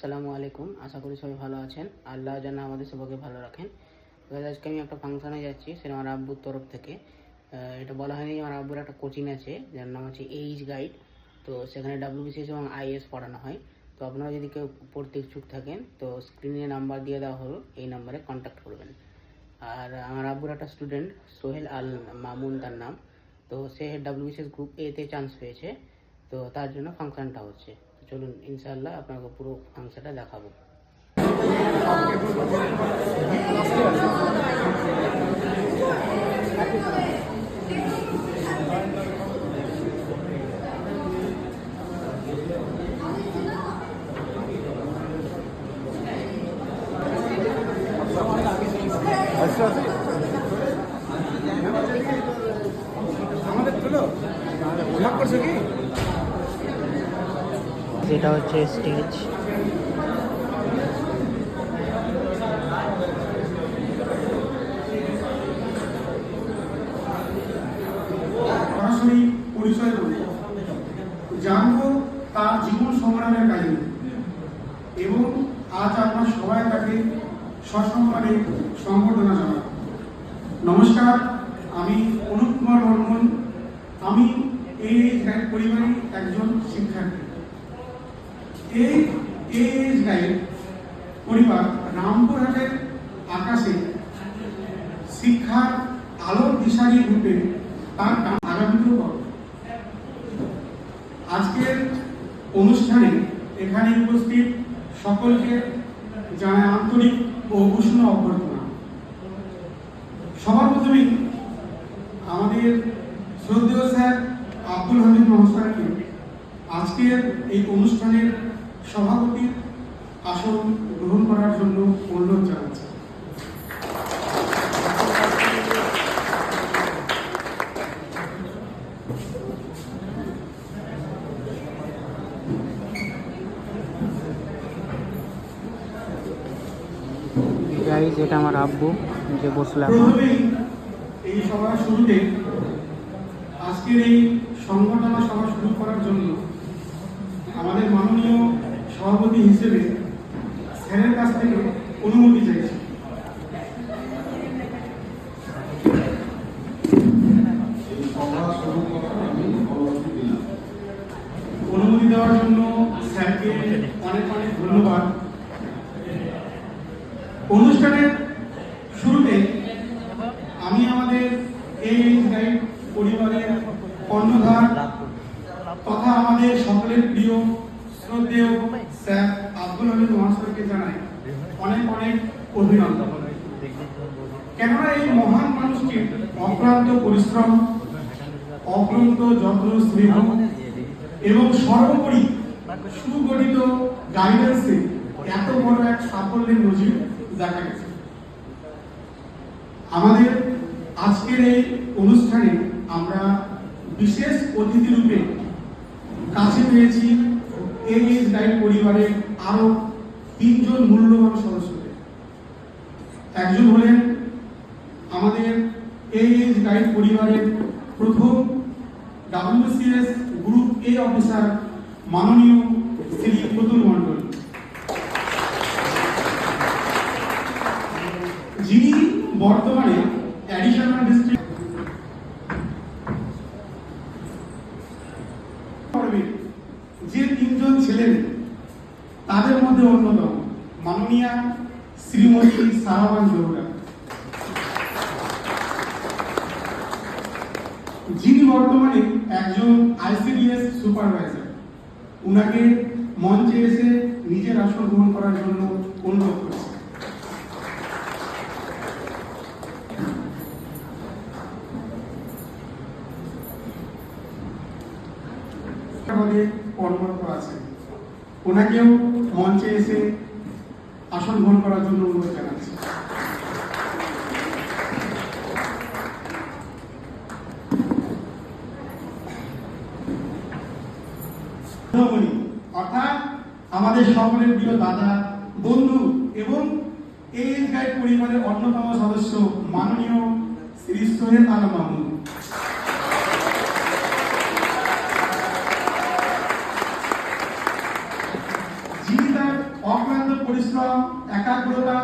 আসসালামু আলাইকুম। আশা করি সবাই ভালো আছেন। আল্লাহ যেন আমাদের সবাইকে ভালো রাখেন। তো আজকে আমি একটা ফাংশনে যাচ্ছি, সেটা আমার আব্বুর তরফ থেকে। এটা বলা হয়নি, আমার আব্বুর একটা কোচিং আছে যার নাম হচ্ছে এইজ গাইড। তো সেখানে WBCS এবং IAS পড়ানো হয়। তো আপনারা যদি কেউ পড়তে ইচ্ছুক থাকেন তো স্ক্রিনে নাম্বার দিয়ে দেওয়া হলো, এই নাম্বারে কন্ট্যাক্ট করবেন। আর আমার আব্বুর একটা স্টুডেন্ট সোহেল আল মামুন তার নাম। তো সে WBCS গ্রুপ A-তে চান্স পেয়েছে। তো তার জন্য ফাংশনটা হচ্ছে। তো চলুন ইনশাআল্লাহ আপনাকে পুরো ফাংশনটা দেখাবো। যেটা হচ্ছে স্টেজ। সরাসরি পরিচয় করব, জানবো তার জীবন সংগ্রামের কাহিনী এবং আজ আমরা সবাই তাকে সসম্মানে সম্বর্ধনা জানাব। নমস্কার, আমি অনুপ কুমার বর্মন। আমি এই গাইড পরিবারের একজন শিক্ষার্থী। এই গাইড পরিবার রামপুরহাটের আকাশে শিক্ষার আলোর দিশারি রূপে তার আগামীতেও করবে। আজকের অনুষ্ঠানে এখানে উপস্থিত সকলকে জানাই আন্তরিক ও উষ্ণ অভ্যর্থনা। সবার প্রথমেই আমাদের শ্রদ্ধেয় স্যার আব্দুল হামিদ মহাশয়কে আজকের এই অনুষ্ঠানের সভাপতির আসন গ্রহণ করার জন্য অনুরোধ জানাচ্ছি। এটা আমার আব্বু যে বসলাম। প্রথমেই এই সভার শুরুতে আজকের এই সংগঠনা সভা শুরু করার জন্য আমাদের মাননীয় সভাপতি হিসেবে স্যারের কাছ থেকে অনুমতি চাইছি। অনুমতি দেওয়ার জন্য স্যারকে অনেক অনেক ধন্যবাদ। অনুষ্ঠানের শুরুতে আমি আমাদের এই গাইড পরিবারের কর্ণধার তথা আমাদের সকলের প্রিয় শ্রদ্ধেয় স্যার আব্দুল হামিদ মহাশয়কে জানাই অনেক অনেক অভিনন্দন। কেননা এই মহান মানুষটির অক্লান্ত পরিশ্রম, অক্লান্ত যত্ন, স্নেহ এবং সর্বোপরি সুগঠিত গাইডেন্সে এত বড় এক সাফল্যের নজির দেখা গেছে। আমাদের আজকের এই অনুষ্ঠানে আমরা বিশেষ অতিথি রূপে কাছে পেয়েছি এই গাইড পরিবারের আরো 3 জন মূল্যবান সদস্যদের। একজন হলেন আমাদের এই গাইড পরিবারের প্রথম WBCS গ্রুপ A অফিসার মাননীয় শ্রী প্রতুল মণ্ডল, যিনি বর্তমানে অ্যাডিশনাল ডিস্ট্রিক্ট যে 3 জন ছিলেন তাদের মধ্যে অন্যতম মাননীয়া শ্রীমতী সারাবান জোহরা, যিনি বর্তমানে একজন ICDS সুপারভাইজার। উনাকে মঞ্চে এসে নিজের আসন গ্রহণ করার জন্য অনুরোধ করছি। কর্মরত আছেন, ওনাকেও মঞ্চে এসে আসন গ্রহণ করার জন্য অনুরোধ জানাচ্ছি। অর্থাৎ আমাদের সকলের প্রিয় দাদা, বন্ধু এবং এই গাইড পরিবারের অন্যতম সদস্য মাননীয় শ্রী সোহেল আল মামুন। যিনি তার পরিশ্রম, একাগ্রতা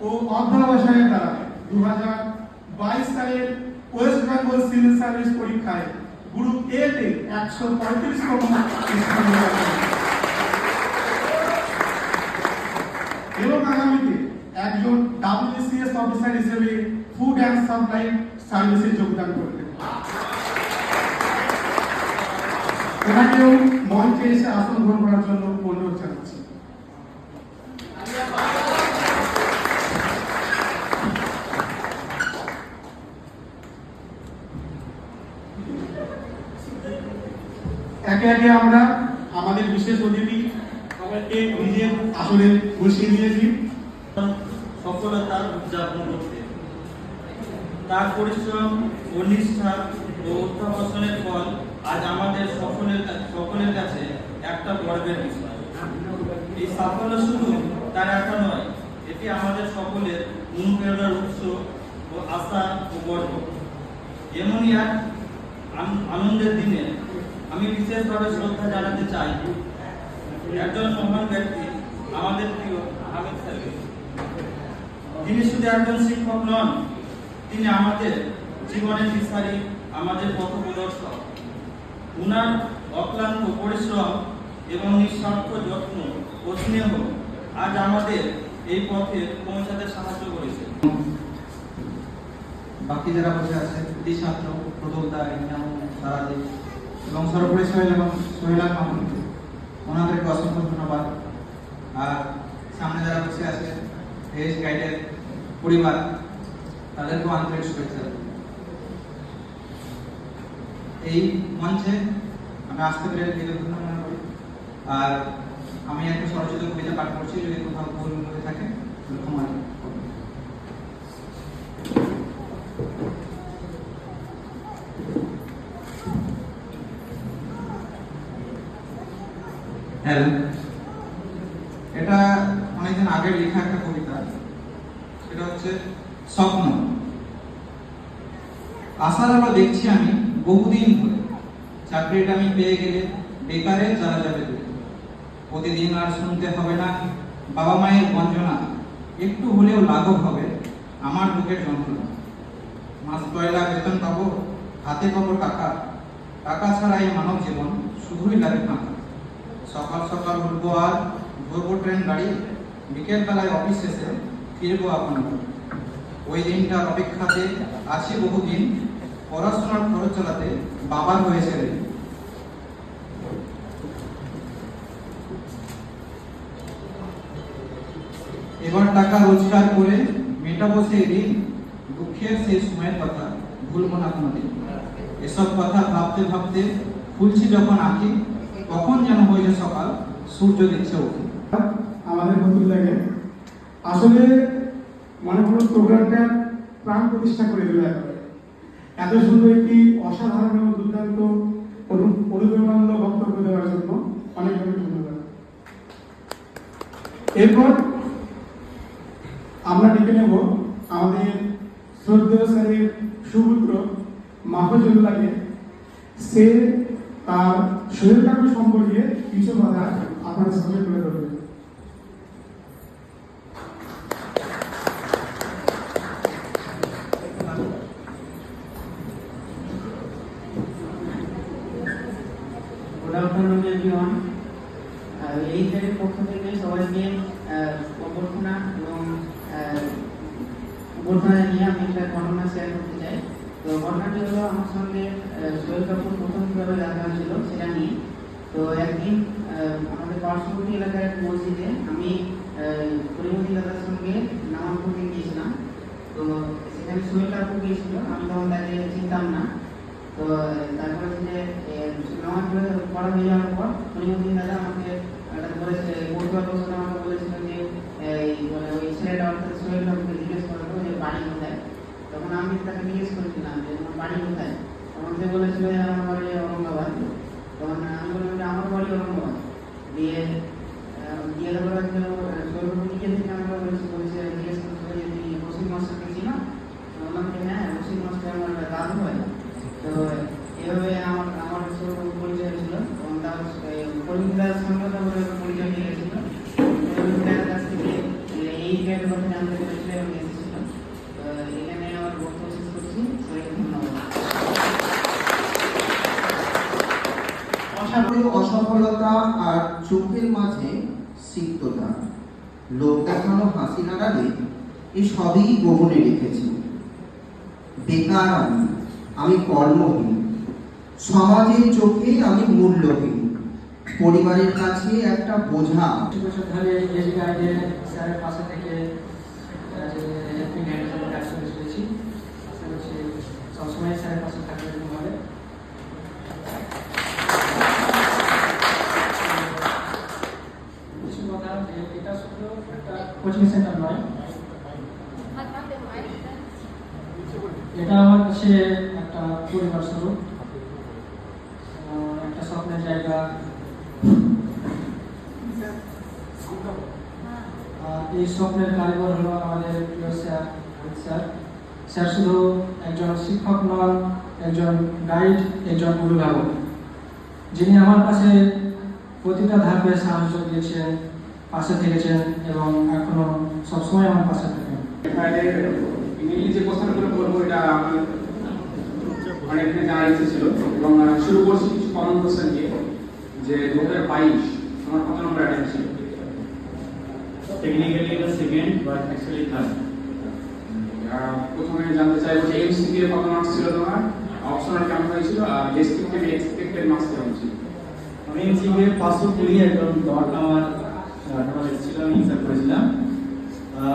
ও অধ্যবসায়ের দ্বারা 2022 সালের ওয়েস্ট বেঙ্গল সিভিল সার্ভিস পরীক্ষায় গ্রুপ এ তে 135তম স্থান অধিকার করেন এবং আগামীতে একজন WBCS অফিসার হিসেবে ফুড অ্যান্ড সাপ্লাই সার্ভিসে যোগদান করবেন। ওনাকেও মঞ্চে এসে আসন গ্রহণ করার জন্য অনুরোধ জানাচ্ছি। একে একে আমরা আমাদের বিশেষ অতিথি সবাইকে নিজের আসনে বসিয়ে দিয়েছি। সফলতা উদযাপন করতে তার পরিশ্রম ও নিষ্ঠা ও অধ্যবসায়ের ফল আজ আমাদের সকলের কাছে একটা গর্বের বিষয়। এই সাফল্য শুধু তার একা নয়, এটি আমাদের সকলের অনুপ্রেরণার উৎস ও আশা ও গর্ব। এমনই এক আনন্দের দিনে আমি বিশেষভাবে শ্রদ্ধা জানাতে চাই একজন মহান ব্যক্তি, আমাদের প্রিয় হামিদ স্যারকে। তিনি শুধু একজন শিক্ষক নন, তিনি আমাদের জীবনের দিশারি, আমাদের পথপ্রদর্শক। উনার অক্লান্ত পরিশ্রম এবং নিঃস্বার্থ যত্ন ও স্নেহ আজ আমাদের এই পথে পৌঁছাতে সাহায্য করেছে। বাকি যারা বসে আছে ছাত্র প্রদোলদা, ইনাম, সারাদি এবং সর্বোপরি সোহেলা মামুন, ওনাদেরকে অসংখ্য ধন্যবাদ। আর সামনে যারা বসে আছে এইচ গাইডের পরিবার, তাদেরকেও আন্তরিক শুভেচ্ছা। এই মঞ্চে আমি আসতে পেরে নিজেকে ধন্য মনে করি। আর আমি একটা স্বরচিত কবিতা পাঠ করছি, যদি কোথাও ভুল হয়ে থাকে ক্ষমা করবেন। এটা অনেকদিন আগের লেখা একটা কবিতা। সেটা হচ্ছে স্বপ্ন। আশার আলো দেখছি আমি বহুদিন ধরে, চাকরিটা আমি পেয়ে গেলে বেকারে যারা যাবে দূরে। প্রতিদিন আর শুনতে হবে না বাবা মায়ের বঞ্চনা, একটু হলেও লাঘব হবে আমার বুকের যন্ত্রণা। মাস পয়লা বেতন পাবো, হাতে পাবো টাকা, টাকা ছাড়া এই মানব জীবন শুধুই লাগে ফাঁকা। সকাল সকাল উঠবো আর ধরবো ট্রেন গাড়ি, বিকেল বেলায় অফিস শেষে ফিরবো আপনার। ওই দিনটার অপেক্ষাতে আছি বহুদিন, পড়াশোনার খরচ চালাতে বাবার হয়েছে ঋণ। এবার টাকা রোজগার করে মেটাবো সেই ঋণ, দুঃখের সেই সময়ের কথা ভুলবো না কোনোদিন। এসব কথা ভাবতে ভাবতে খুলছি যখন আঁকি, কখন যেন হইলে সকাল, সূর্য দিচ্ছে ওকে। আমাদের নতুন লাগে আসলে মনে হলো প্রোগ্রামটা প্রাণ প্রতিষ্ঠা করে দিল। এত সুন্দর একটি অসাধারণ এবং দুর্দান্ত অনুপ্রেরণামূলক বক্তব্য দেওয়ার জন্য অনেক অনেক ধন্যবাদ। এরপর আমরা ডেকে নেব আমাদের শ্রদ্ধেয় স্যারের সুপুত্র মাহফুজুল্লাহকে। সে তার সোহেল কাকু সম্পর্কে কিছু কথা আপনার সামনে তুলে ধরবে। Good afternoon everyone. এই স্যারের পক্ষ থেকে সবাইকে অভ্যর্থনা এবং অভ্যর্থনা জানিয়ে আমি একটা ঘটনা শেয়ার করতে চাই। তো ঘটনাটি হলো আমার সঙ্গে সোহেল কাপুর প্রথম কীভাবে দেখা হয়েছিল সেটা নিয়ে। তো একদিন আমাদের পার্শ্ববর্তী এলাকার এক মসজিদে আমি পরিমতি দাদার সঙ্গে নামাজ পড়তে গিয়েছিলাম। তো সেখানে সোহেল কাপুর গিয়েছিল, আমি তখন তাকে চিনতাম না। তো তারপরে যে নামাজ পড়া হয়ে যাওয়ার পর পরিমতি দাদা আমাকে বলেছে, আমাকে বলেছিল যে ওই ছেলেটা অর্থাৎ সোহেল কাপুরকে জিজ্ঞেস করবো যে বাড়ি কোথায়। তখন আমি তাকে জিজ্ঞেস করেছিলাম যে তোমার বাড়ি কোথায়। তখন সে বলেছিল যে আমার বাড়ি ঔরঙ্গাবাদ। তখন আমি বললাম যে আমার বাড়ি ঔরঙ্গাবাদ। দিয়ে তারপরে সোহেল কাপুর নিজে থেকে আমাকে বলেছে জিজ্ঞেস করছিল যে তুমি রশিদ মাস্টারকে চিনো। বললাম যে হ্যাঁ, রশিদ মাস্টার আমার দাদু হয়। তো এভাবে আমার সোহেল কাপুর পরিচয় হয়েছিল এবং তার পরিমিতার সঙ্গে পরিচয় নিয়ে গেছিল। পরিমিতার কাছ থেকে পরিবারের কথা জানতে পেরেছিল এবং এসেছিল। তো এখানে আমার বক্তব্য শেষ করছি, সবাইকে ধন্যবাদ। অসাধারণ অসফলতা আর চোখের মাঝে সিক্ততা, লোক দেখানো হাসি নাড়ালে এই সবই গোপনে রেখেছি। বেকার আমি কর্মহীন, সমাজের চোখে আমি মূল্যহীন, পরিবারের কাছে একটা বোঝা। বছর ধরে এই গাইডে স্যারের পাশে থেকে হেল্পিং হ্যান্ডের সাথে কাজ করে চলেছি। আশা করছি সবসময় স্যারের পাশে থাকবে এরকমভাবে। কিছু কথা যে এটা শুধু একটা কোচিং সেন্টার নয়, এটা আমার কাছে একটা পরিবার স্বরূপ, একটা স্বপ্নের জায়গা। এই স্বপ্নের কারিগর হলো আমাদের প্রিয় স্যার। স্যার শুধু একজন শিক্ষক নন, একজন গাইড, একজন অভিভাবক, যিনি আমার কাছে প্রতিটা ধাপে সাহায্য দিয়েছেন, পাশে থেকেছেন এবং এখনো সবসময় আমার পাশে থাকেন। ইংরেজি যে প্রশ্নগুলো করবো এটা আমার অনেক জানার ইচ্ছে ছিল এবং শুরু করছি কিছু কমন কোশ্চেন দিয়ে। যে 2022 আমার কত নম্বর অ্যাটেম্প ছিল? টেকনিক্যালি এটা সেকেন্ড বাট অ্যাকচুয়ালি থার্ড। প্রথমে জানতে চাইবো যে এমসিকিউ এর কত মার্কস ছিল তোমার, অপশনাল কেমন হয়েছিল, আর ডেসক্রিপটিভ এক্সপেক্টেড মার্কস কেমন ছিল? আমি এমসিকিউ 520 একদম ডট আমার ছিল, আমি হিসাব করেছিলাম।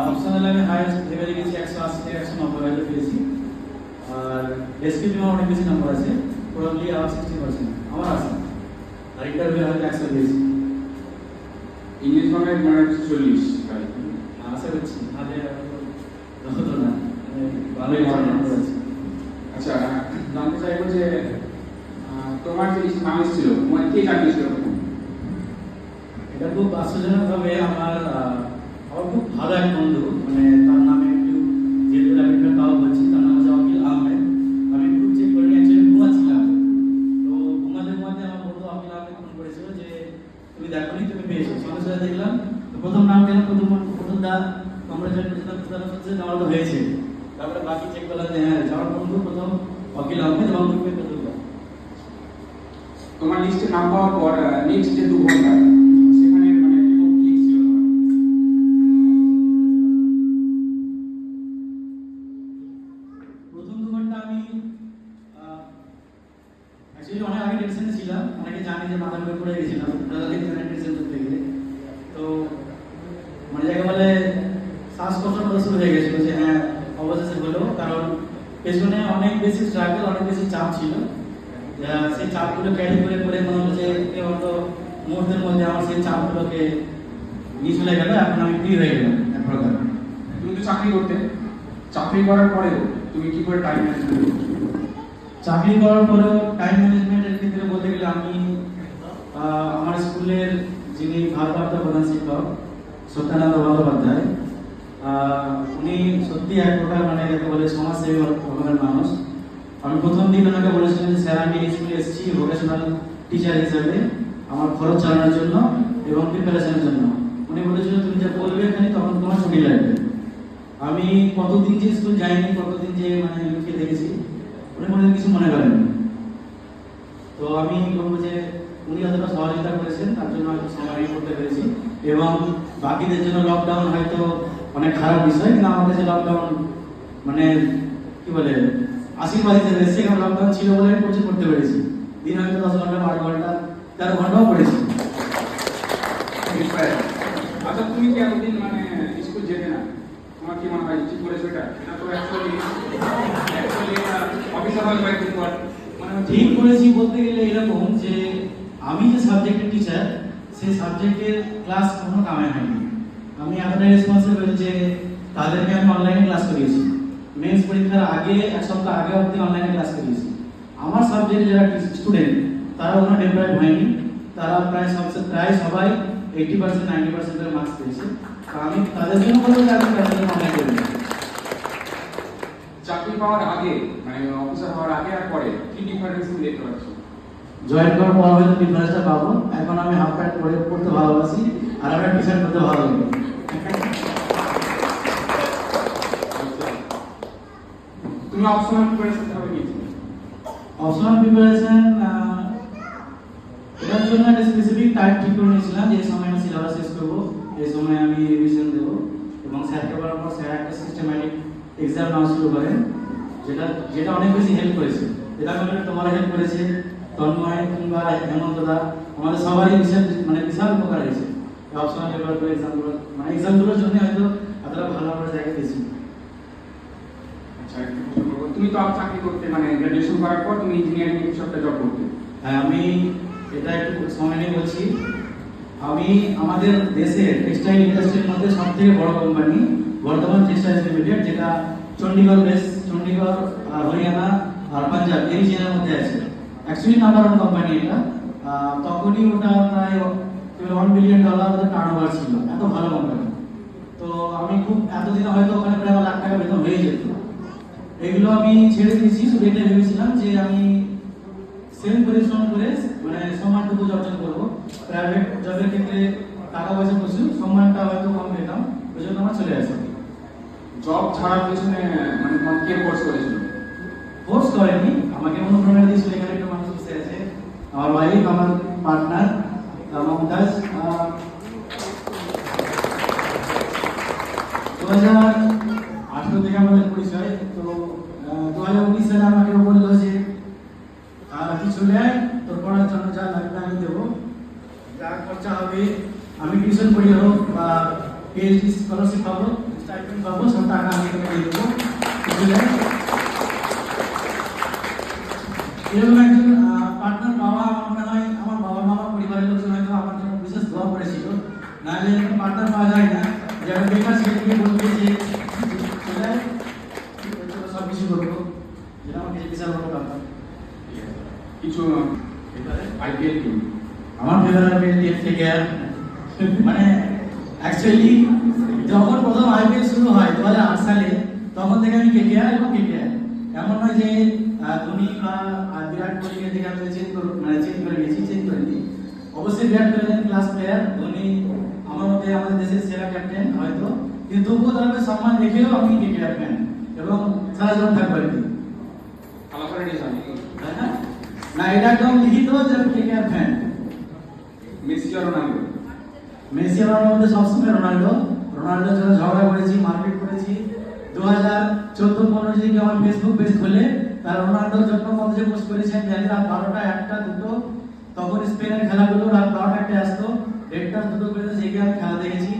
অপশনাল আমি হাইয়েস্ট ভেবে রেখেছি 180 থেকে 190 হয়তো পেয়েছি। আর ডেসক্রিপটিভ আমার অনেক বেশি নম্বর আছে, প্রবাবলি আমার 60% আমার আছে। আর ইন্টারভিউ হয়তো 100 পেয়েছি। ইংলিশ মানে 40 তাই আশা করছি নাহলে যত না ভালোই নম্বর আছে। আচ্ছা, জানতে চাইবো যে তোমার যে নাম ছিল তোমার কে জানিয়েছিল? এটা খুব আশ্চর্যজনকভাবে আমার খুব ভালো এক বন্ধু, মানে তার নামে একটু যেহেতু র্যাপিড তাও বলছি, তার নাম হচ্ছে অকিল আহমেদ। আমি গ্রুপ চেক করে অ্যাকচুয়ালি ঘুমাচ্ছিলাম, তো ঘুমাতে ঘুমাতে আমার বন্ধু অকিল আহমেদ ফোন করেছিল যে তুমি দেখো নি, তুমি পেয়েছো। সঙ্গে সঙ্গে দেখলাম তো প্রথম নাম কেন, প্রথম দা কংগ্রেচুলেট করেছিলাম, আমার তো হয়েছে। তারপরে বাকি চেক করলাম যে হ্যাঁ আমার বন্ধু প্রথম অকিল আহমেদ এবং তুমি প্রথম। তোমার লিস্টে নাম পাওয়ার পর নেক্সট যে 2 ঘন্টা সেখানে মানে কি ছিল তোমার? প্রথম 2 ঘন্টা আমি অ্যাকচুয়ালি অনেক আগে টেনশনে ছিলাম। অনেকে জানে যে মাথার উপরে পড়ে গেছিলাম টেনশন করতে গেলে। তো মানে যাকে বলে শ্বাসকষ্ট করা শুরু হয়ে গেছিল যে হ্যাঁ অবশেষে হলো, কারণ পেছনে অনেক বেশি স্ট্রাগল, অনেক বেশি চাপ ছিল। সেই চাপগুলো ক্যারি করে করে মনে হলো যে হয়তো মুহূর্তের মধ্যে আমার সেই চাপগুলোকে নিয়ে চলে গেল, এখন আমি ফ্রি হয়ে গেলাম এক প্রকার। তুমি তো চাকরি করতে, চাকরি করার পরেও তুমি কি করে টাইম ম্যানেজমেন্ট করছো? চাকরি করার পরেও টাইম ম্যানেজমেন্টের ক্ষেত্রে বলতে গেলে আমি আমার স্কুলের যিনি ভারপ্রাপ্ত প্রধান শিক্ষক সত্যানন্দ বন্দ্যোপাধ্যায়, উনি সত্যি এক প্রকার মানে যাকে বলে সমাজসেবী রকমের মানুষ। আমি প্রথম দিন ওনাকে বলেছিলাম যে স্যার আমি স্কুলে এসেছি ভোকেশনাল টিচার হিসাবে আমার খরচ চালানোর জন্য এবং প্রিপারেশনের জন্য। উনি বলেছিল তুমি যা বলবে এখানে তখন তোমার ছুটি লাগবে। আমি কতদিন যে স্কুল যাইনি, কতদিন যে মানে লুকিয়ে দেখেছি, উনি কোনোদিন কিছু মনে করেননি। তো আমি বলবো যে উনি অতটা সহযোগিতা করেছেন, তার জন্য হয়তো সময় করতে পেরেছি। এবং বাকিদের জন্য লকডাউন হয়তো অনেক খারাপ বিষয়, কিন্তু আমার কাছে লকডাউন মানে কি বলে আশীর্বাদ হিসেবে এসেছে, কারণ লকডাউন ছিল বলে আমি কোচিং করতে পেরেছি। দিন হয়তো 10 ঘন্টা 12 ঘন্টা 13 ঘন্টাও পড়েছি। আচ্ছা, তুমি কি এতদিন মানে স্কুল যেতে না, তোমার কি মনে হয় ঠিক করেছো? এটা এটা তো অ্যাকচুয়ালি অফিসার হল বাই তুমি মানে ঠিক করেছি বলতে গেলে এরকম যে আমি যে সাবজেক্টের টিচার, সেই সাবজেক্টের ক্লাস কোনো কামে হয়নি। আমি এতটাই রেসপন্সিবল যে তাদেরকে আমি অনলাইনে ক্লাস করিয়েছি। মেন্স পরীক্ষার আগে 1 সপ্তাহ আগে অবধি অনলাইনে ক্লাস করিয়েছি। আমার সাবজেক্টে যারা স্টুডেন্ট তারা কোনো ডেভেলপ হয়নি, তারা প্রায় সবাই 80% 90% এর মার্কস পেয়েছে। আমি তাদের জন্য বলবো যে আমি তাদের জন্য অনলাইন করি। চাকরি পাওয়ার আগে মানে অফিসার হওয়ার আগে আর পরে কি ডিফারেন্স তুমি দেখতে পাচ্ছ? জয়েন করার পর হয়তো ডিফারেন্সটা পাবো। এখন আমি হাফ প্যান্ট পরতে ভালোবাসি আর আমার টি শার্ট পরতে ভালো লাগে। তুমি অপশনাল প্রিপারেশন কিভাবে নিয়েছিলে? অপশনাল প্রিপারেশন এটার জন্য একটা স্পেসিফিক টাইম ঠিক করে নিয়েছিলাম যে এই সময় আমি সিলেবাস শেষ করবো, এই সময় আমি রিভিশন দেবো, এবং স্যারকে বলার পর স্যার একটা সিস্টেম্যাটিক এক্সাম নেওয়া শুরু করেন, যেটা অনেক বেশি হেল্প করেছে। এটা করলে তোমার হেল্প করেছে, তন্ময় কিংবা হেমন্তদা, আমাদের সবারই বিশাল উপকার হয়েছে অপশনাল পেপারগুলো, এক্সামগুলোর জন্য হয়তো এতটা ভালো আমরা জায়গা পেয়েছি। আচ্ছা, একটু প্রশ্ন করবো। তুমি তো চাকরি করতে, মানে গ্রাজুয়েশন করার পর তুমি ইঞ্জিনিয়ারিং এর কিছু একটা জব করতে। হ্যাঁ, আমি এটা একটু সময় নিয়ে বলছি। আমি আমাদের দেশের টেক্সটাইল ইন্ডাস্ট্রির মধ্যে সব থেকে বড় কোম্পানি বর্ধমান টেক্সটাইল লিমিটেড, যেটা চণ্ডীগড় আর হরিয়ানা আর পাঞ্জাব এই রিজিয়নের মধ্যে আছে। অ্যাকচুয়ালি নাম্বার ওয়ান কোম্পানি এটা। তখনই ওটা প্রায় $1 বিলিয়ন টার্নওভার ছিল, এত ভালো কোম্পানি। তো আমি খুব এতদিনে হয়তো ওখানে প্রায় $1 লাখ বেতন হয়ে যেত। এগুলো আমি ছেড়ে দিয়েছি, শুধু এটা ভেবেছিলাম যে আমি সেম পরিশ্রম করে সম্মানটুকু অর্জন করবো। প্রাইভেট জবের ক্ষেত্রে টাকা পয়সা প্রচুর, সম্মানটা হয়তো কম পেতাম, ওই জন্য আমার চলে আসে। জব ছাড়ার পেছনে মানে তোমার কে কোর্স করেছিল? ফোর্স করেনি, আমাকে অনুপ্রেরণা দিয়েছিল। এখানে একটা মানুষ বসে আছে, আমার ওয়াইফ, আমার পার্টনার মমতাজ। 2018 থেকে আমাদের পরিচয়। তো 2019 সালে আমাকে বললো যে কিছু নেয়, তোর পড়ার জন্য যা লাগবে আমি দেবো, যা খরচা হবে, আমি টিউশন পড়িয়ে হোক বা পিএইচডি স্কলারশিপ পাবো, স্টাইপেন্ড পাবো, সব টাকা আমি তোকে দিয়ে দেবো, কিছু নেয়। এরকম একজন পার্টনার পাওয়া আমার মনে হয় আমার বাবা মা পরিবারের লোকজন হয়তো আমার জন্য বিশেষ দোয়া করেছিল, নাহলে এরকম পার্টনার পাওয়া যায় না যারা বেকার ছেলেকে বলবে যে সব কিছু করবো, যেটা আমার কাছে বিশাল বড় ব্যাপার। কিছু আইপিএল টিম, আমার ফেভারিট আইপিএল থেকে মানে অ্যাকচুয়ালি যখন প্রথম আইপিএল শুরু হয় 2008 সালে, তখন থেকে আমি কেকেআর এবং কেকেআর। এমন নয় যে ধোনি বা বিরাট কোহলিকে দেখে আমি চেঞ্জ করিনি। অবশ্যই বিরাট কোহলি ক্লাস প্লেয়ার, ধোনি আমার মতে আমাদের দেশের সেরা ক্যাপ্টেন হয়তো, কিন্তু তবুও তাদের সম্মান দেখেও আমি কেকেআর ফ্যান এবং সারা জীবন থাকবো আর কি। আলাপারে জানি তাই না? না, এটা একদম লিখিত যে আমি কেকেআর ফ্যান। মেসি আর রোনাল্ডো? মেসি আমার মধ্যে সবসময় রোনাল্ডোর জন্য ঝগড়া করেছি, মারপিট করেছি। 2014-15 থেকে আমার ফেসবুক পেজ খুলে তার রোনাল্ডোর জন্য মধ্যে যে পোস্ট করেছেন, জানি রাত 12টা, 1টা, 2টো, তখন স্পেনের খেলাগুলো রাত 12টা 1টা আসতো, 1টা 2টো করে জেগে আমি খেলা দেখেছি।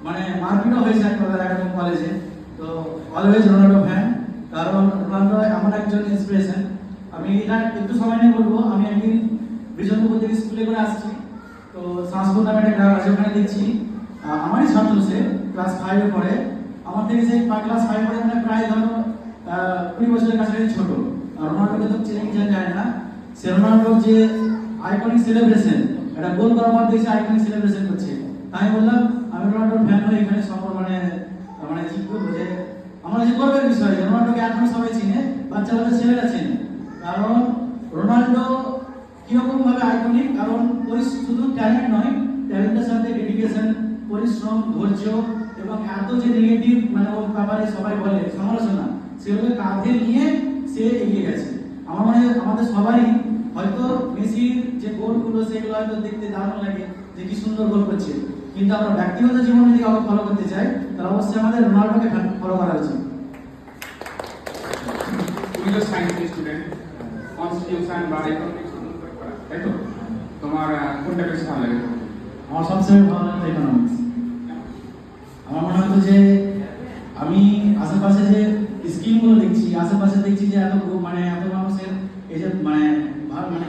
মানে মারপিটও হয়েছে এক কথা একদম কলেজে। তো অলওয়েজ রোনাল্ডো ফ্যান, কারণ রোনাল্ডো আমার একজন ইন্সপিরেশন। আমি এটা একটু সময় নিয়ে বলবো। আমি একদিন বিজনপুর থেকে স্কুলে করে আসছি, তো সংস্কৃত নামে একটা গ্রাম আছে, ওখানে দেখছি আমারই ছাত্র, সে ক্লাস 5-এ পড়ে। আমার থেকে সে ক্লাস 5 পড়ে, মানে প্রায় ধরো 20 বছরের কাছাকাছি ছোট। আর রোনাল্ডোকে তো চেনা যায় না। সে রোনাল্ডোর যে আইকনিক সেলিব্রেশন, একটা গোল করার পর দেখছি আইকনিক সেলিব্রেশন করছে। আমি বললাম আমি রোনাল্ডোর ফ্যান হয়ে এখানে মানে কি করবো, যে আমার যে গর্বের বিষয় যে রোনাল্ডোকে এখন সবাই চিনে, বাচ্চা ছেলেরা চেনে। কারণ রোনাল্ডো কিরকম ভাবে আইকনিক, কারণ শুধু ট্যালেন্ট নয়, ট্যালেন্টের সাথে ডেডিকেশন, পরিশ্রম, ধৈর্য এবং এত যে নেগেটিভ মানে ওর ব্যাপারে সবাই বলে সমালোচনা, সেগুলো কাঁধে নিয়ে সে এগিয়ে গেছে। আমার মনে হয় আমাদের সবারই হয়তো মেসির যে গোলগুলো সেগুলো হয়তো দেখতে দারুণ লাগে, যে কি সুন্দর গোল করছে, কিন্তু আমরা ব্যক্তিগত জীবনে যদি কাউকে ফলো করতে চাই, তাহলে অবশ্যই আমাদের রোনাল্ডোকে ফলো করা উচিত। তুমি তো সায়েন্স স্টুডেন্ট, কনস্টিটিউশন বা ইকোনমিক্স পড়া, তাই তো? তোমার কোনটা বেশি ভালো লাগে? আমার সবচেয়ে ভালো লাগে ইকোনমিক্স। আমার মনে হতো যে আমি আশেপাশে যে স্কিমগুলো দেখছি, আশেপাশে দেখছি যে এত মানুষের এই যে মানে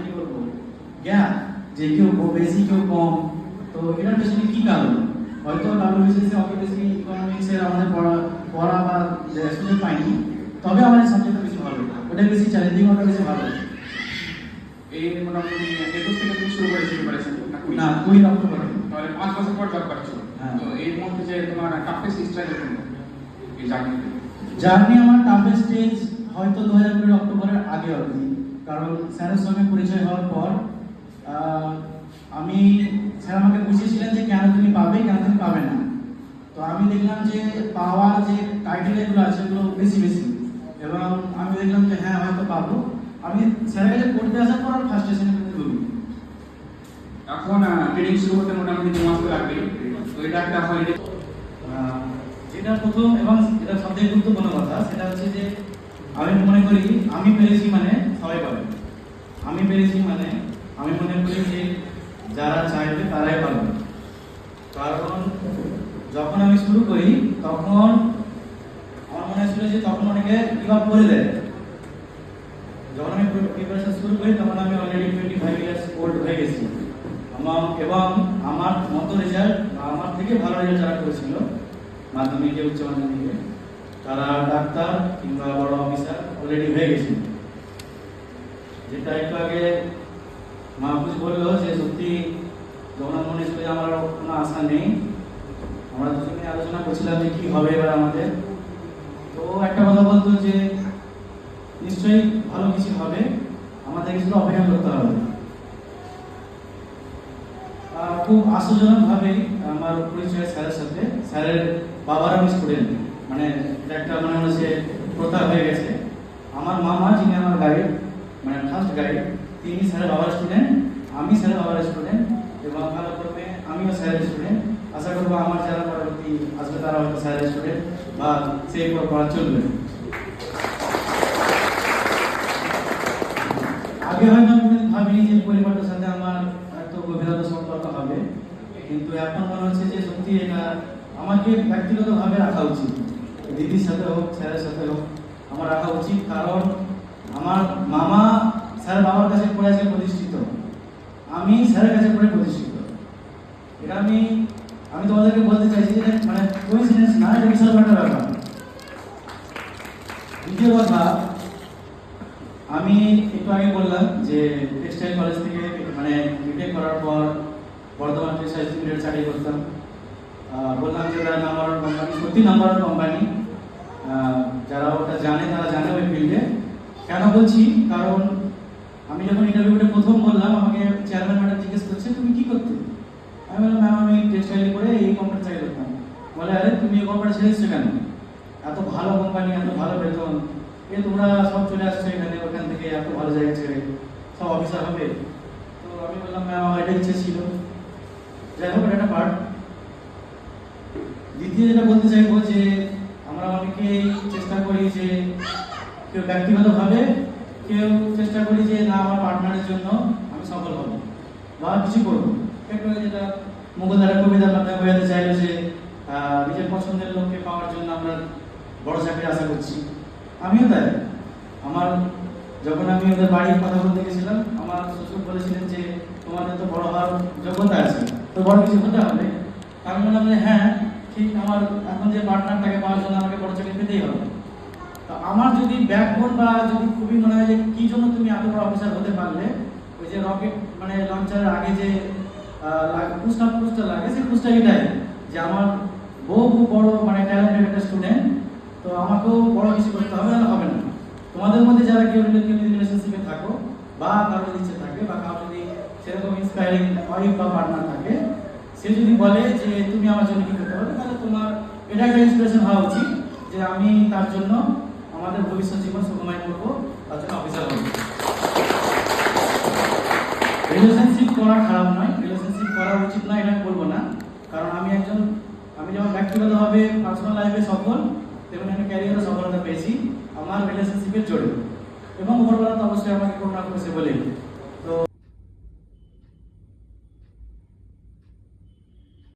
কি বলবো গ্যাপ, যে কেউ বেশি কেউ কম, তো এটার পেছনে কি কারণ? হয়তো WBCS অত বেশি ইকোনমিক্সের আমাদের পড়া বা সুযোগ পাইনি, তবে আমার এই সাবজেক্টটা বেশি ভালো, ওটা বেশি চ্যালেঞ্জিং, ওটা বেশি ভালো। এই মোটামুটি 21 থেকে তুমি শুরু করেছো প্রিপারেশন না 20 অক্টোবর, তাহলে 5 বছর পর জব করছো। হ্যাঁ। তো এর মধ্যে যে তোমার টাফেস্ট স্ট্রাগল কোনটা এই জার্নিতে? জার্নি আমার টাফেস্ট স্টেজ হয়তো 2020 অক্টোবরের আগে অবধি, কারণ স্যারের সঙ্গে পরিচয় হওয়ার পর আমি স্যার আমাকে বুঝিয়েছিলেন যে কেন তুমি পাবে, কেন তুমি পাবে না। তো আমি দেখলাম যে পাওয়ার যে ক্রাইটেরিয়াগুলো আছে ওগুলো বেশি, এবং আমি দেখলাম যে হ্যাঁ হয়তো পাবো, আমি স্যারের কাছে পড়তে আসার পর ফার্স্ট স্টেশনে ঢুকি। এখন ট্রেনিং শুরু করতে মোটামুটি 2 মাস তো লাগবে। তো এটা একটা হলিডে। যেটা প্রথম এবং যেটা সবথেকে গুরুত্বপূর্ণ কথা সেটা হচ্ছে যে আমি মনে করি আমি পেরেছি মানে সবাই পাবে। আমি পেরেছি মানে আমি মনে করি যে যারা চাইবে তারাই পাবে। কারণ যখন আমি শুরু করি তখন আমার মনে হয়েছিল যে তখন অনেকে গিভ আপ করে দেয়। যখন আমি প্রিপারেশন শুরু করি তখন আমি অলরেডি 25 ইয়ার্স ওল্ড হয়ে গেছি। এবং আমার মতো রেজাল্ট আমার থেকে ভালো রেজাল্ট যারা করেছিল মাধ্যমিকে উচ্চ মাধ্যমিকে তারা ডাক্তার কিংবা বড় অফিসার অলরেডি হয়ে গেছে। যেটা একটু আগে মাহফুজ বললো যে সত্যি যখন মনে হয়েছিল যে আমার কোনো আশা নেই, আমরা দুজনে আলোচনা করছিলাম যে কি হবে এবার আমাদের। তো একটা কথা বলতো যে নিশ্চয়ই ভালো কিছু হবে, আমাদেরকে শুধু অপেক্ষা করতে হবে। খুব আশ্চর্যজনকভাবে আমার পরিচয় স্যারের সাথে। স্যারের বাবার আমি স্টুডেন্ট, মানে এটা একটা মনে হচ্ছে প্রথা হয়ে গেছে। আমার মামা যিনি আমার গাইড, মানে ফার্স্ট গাইড, তিনি স্যারের বাবার স্টুডেন্ট, আমি স্যারের বাবার স্টুডেন্ট এবং কালক্রমে আমিও স্যারের স্টুডেন্ট। আশা করবো আমার যারা পরবর্তী আসবে তারা হয়তো স্যারের স্টুডেন্ট বা সেই পড়া চলবে। আগে হয়তো আমি ভাবিনি যে পরিবারটার সাথে আমার এত গভীরতা সম্পর্ক হবে, কিন্তু এখন মনে হচ্ছে যে সত্যি এটা আমাকে ব্যক্তিগতভাবে রাখা উচিত। দিদির সাথে হোক, স্যারের সাথে হোক, আমার রাখা উচিত। কারণ আমার মামা স্যার বাবার কাছে পড়ে আছে প্রতিষ্ঠিত, আমি স্যারের কাছে পড়ে প্রতিষ্ঠিত। এটা আমি তোমাদেরকে বলতে চাইছি যে মানে কোইন্সিডেন্স না, এটা বিশাল একটা ব্যাপার। দ্বিতীয় কথা, আমি একটু আগে বললাম যে টেক্সটাইল কলেজ থেকে মানে বিটেক করার পর বর্ধমান টেক্সটাইল লিমিটেড চাকরি করতাম। বললাম যে তারা নাম্বার ওয়ান কোম্পানি, সত্যি নাম্বার ওয়ান কোম্পানি। যারা ওটা জানে তারা জানে ওই ফিল্ডে। কেন বলছি, কারণ আমি যখন ইন্টারভিউটা প্রথম বললাম আমাকে চেয়ারম্যান ম্যাডাম জিজ্ঞেস করছে তুমি কি করতে। আমি বললাম ম্যাম আমি টেক্সটাইল করে এই কোম্পানি চাকরি করতাম। বলে আরে তুমি এই কোম্পানি ছেড়েছো কেন, এত ভালো কোম্পানি, এত ভালো বেতন, তোমরা সব চলে আসছো এখানে, ওখান থেকে এত ভালো জায়গা ছেড়ে সব অফিসার হবে। তো আমি বললাম ম্যাম আমার এটা ইচ্ছে ছিল। যাই হোক, এটা একটা পার্ট। দ্বিতীয় যেটা বলতে চাইবো যে আমরা অনেকেই চেষ্টা করি যে কেউ ব্যক্তিগতভাবে, কেউ চেষ্টা করি যে না আমার পার্টনারের জন্য আমি সফল হব বা কিছু করবো। একটু যেটা মুগলধারা কবিতার মাধ্যমে বোঝাতে চাইলো যে নিজের পছন্দের লোককে পাওয়ার জন্য আমরা বড় চাকরি আশা করছি। আমিও তাই। আমার যখন আমি ওদের বাড়ির কথা বলতে গেছিলাম, আমার শ্বশুর বলেছিলেন যে তোমাদের তো বড় হওয়ার যোগ্যতা আছে, তো বড় কিছু হতে হবে। আমি বললাম যে হ্যাঁ ঠিক, আমার এখন যে পার্টনারটাকে পাওয়ার জন্য আমাকে বড় চাকরি পেতেই হবে। তো আমার যদি ব্যাকবোন বা যদি খুবই মনে হয় যে কি জন্য তুমি এত বড় অফিসার হতে পারলে, ওই যে রকেট মানে লঞ্চারের আগে যে পুস্টটা লাগে, সেই পুস্টটা এটাই যে আমার বহু বড় মানে ট্যালেন্টেড একটা স্টুডেন্ট, তো আমাকেও বড় কিছু করতে হবে, না হবে না। তোমাদের মধ্যে যারা কেউ রিলেশনশিপে থাকো বা কারোর ইচ্ছে থাকে বা কারো যদি সেরকম ইন্সপায়ারিং ওয়াইফ বা পার্টনার থাকে, সে যদি বলে যে তুমি আমার জন্য কি করতে পারবে, তাহলে তোমার এটা একটা ইন্সপিরেশন হওয়া উচিত যে আমি তার জন্য আমাদের ভবিষ্যৎ জীবন সুখময় করবো, তার জন্য অফিসার হবো। রিলেশনশিপ করা খারাপ নয়, রিলেশনশিপ করা উচিত নয় এটা বলবো না। কারণ আমি যেমন ব্যক্তিগতভাবে পার্সোনাল লাইফে সফল, তেমন আমি ক্যারিয়ারে সফলতা পেয়েছি আমার রিলেশনশিপের জোরে, এবং উপরবেলা তো অবশ্যই আমাকে করুণা করেছে বলেই।